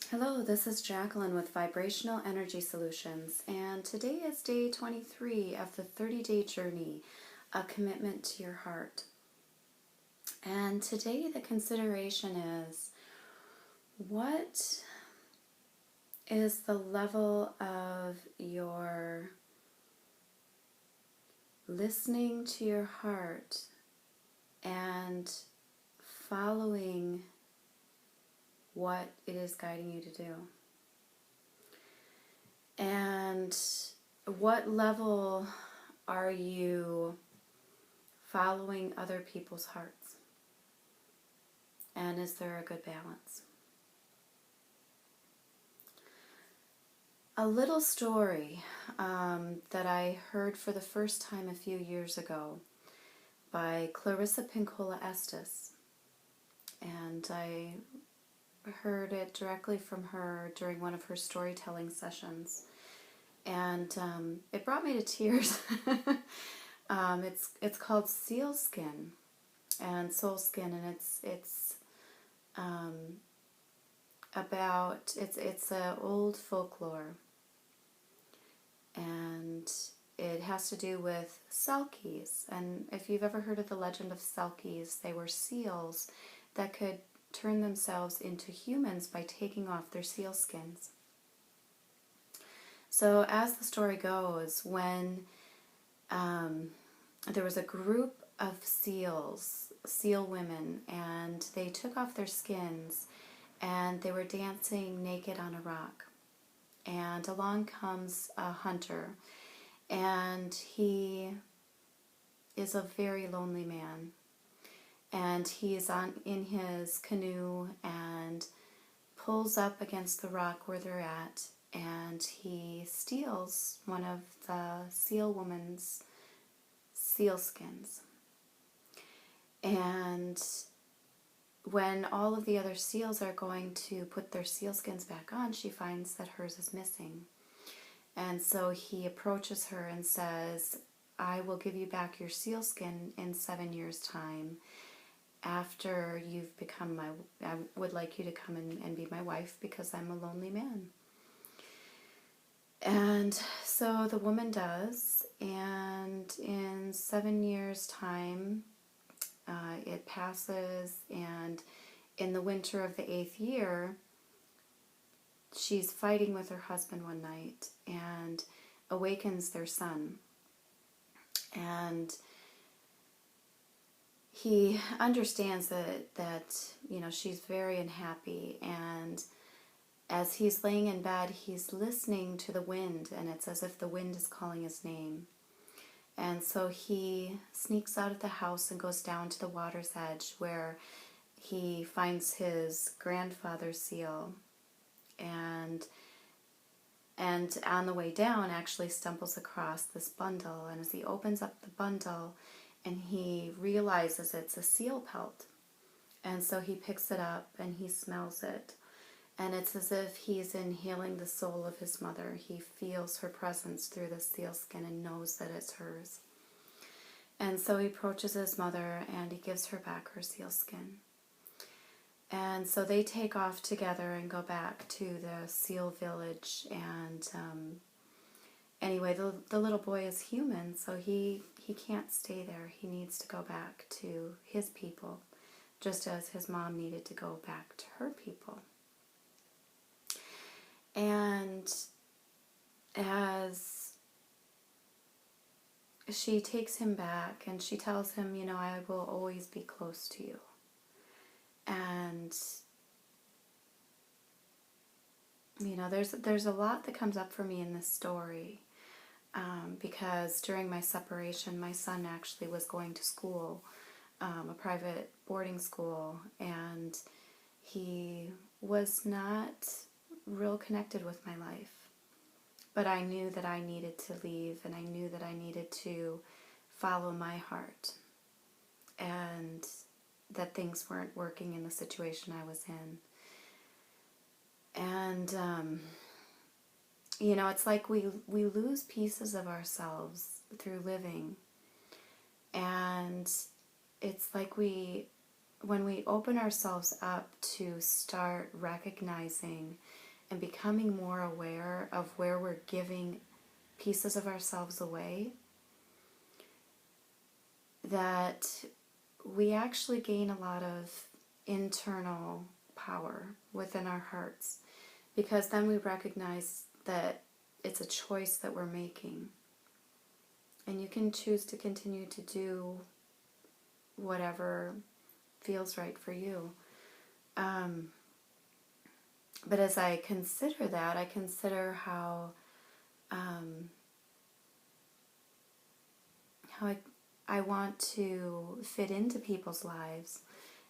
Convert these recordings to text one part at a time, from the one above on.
Hello, this is Jacqueline with Vibrational Energy Solutions, and today is day 23 of the 30-day journey, A Commitment to Your Heart. And today the consideration is, what is the level of your listening to your heart and following what it is guiding you to do? And what level are you following other people's hearts? And is there a good balance? A little story that I heard for the first time a few years ago by Clarissa Pinkola Estes. And I heard it directly from her during one of her storytelling sessions, and it brought me to tears. It's called Seal Skin and Soul Skin, and it's about it's a old folklore, and it has to do with selkies. And if you've ever heard of the legend of selkies, they were seals that could turn themselves into humans by taking off their seal skins. So as the story goes, when there was a group of seal women, and they took off their skins and they were dancing naked on a rock. And along comes a hunter, and he is a very lonely man. And he is in his canoe and pulls up against the rock where they're at, and he steals one of the seal woman's seal skins. And when all of the other seals are going to put their seal skins back on, she finds that hers is missing. And so he approaches her and says, "I will give you back your seal skin in 7 years' time. After you've become I would like you to come and be my wife, because I'm a lonely man." And so the woman does, and in 7 years' time, it passes, and in the winter of the 8th year, she's fighting with her husband one night and awakens their son. And he understands that she's very unhappy, and as he's laying in bed, he's listening to the wind, and it's as if the wind is calling his name. And so he sneaks out of the house and goes down to the water's edge, where he finds his grandfather's seal, and on the way down actually stumbles across this bundle. And as he opens up the bundle, and he realizes it's a seal pelt. And so he picks it up and he smells it. And it's as if he's inhaling the soul of his mother. He feels her presence through the seal skin and knows that it's hers. And so he approaches his mother and he gives her back her seal skin. And so they take off together and go back to the seal village. And anyway, the little boy is human, so he can't stay there. He needs to go back to his people, just as his mom needed to go back to her people. And as she takes him back, and she tells him, "I will always be close to you." And there's a lot that comes up for me in this story. Because during my separation, my son actually was going to school, a private boarding school, and he was not real connected with my life. But I knew that I needed to leave, and I knew that I needed to follow my heart, and that things weren't working in the situation I was in. And it's like we lose pieces of ourselves through living, and it's like we when we open ourselves up to start recognizing and becoming more aware of where we're giving pieces of ourselves away, that we actually gain a lot of internal power within our hearts, because then we recognize that it's a choice that we're making, and you can choose to continue to do whatever feels right for you. But as I consider that, I consider how I want to fit into people's lives.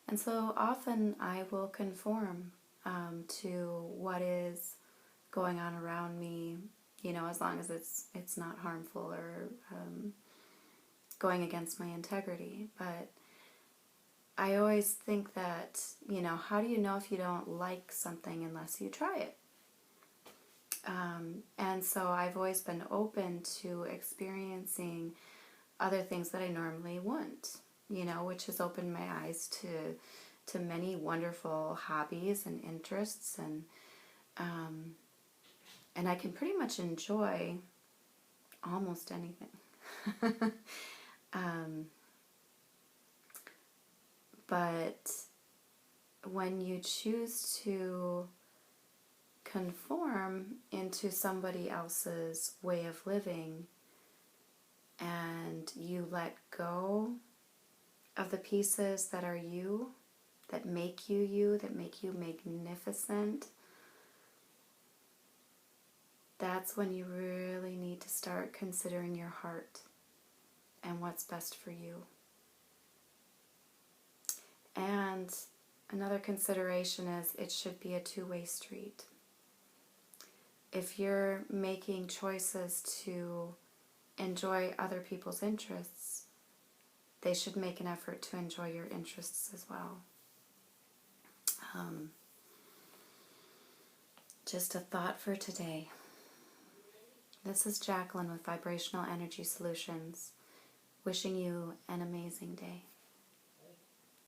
And so often I will conform to what is going on around me, as long as it's not harmful or going against my integrity. But I always think that, how do you know if you don't like something unless you try it? And so I've always been open to experiencing other things that I normally wouldn't, which has opened my eyes to many wonderful hobbies and interests, and I can pretty much enjoy almost anything. But when you choose to conform into somebody else's way of living, and you let go of the pieces that are you, that make you, that make you magnificent, that's when you really need to start considering your heart and what's best for you. And another consideration is it should be a two-way street. If you're making choices to enjoy other people's interests, they should make an effort to enjoy your interests as well. Just a thought for today. This is Jacqueline with Vibrational Energy Solutions, wishing you an amazing day.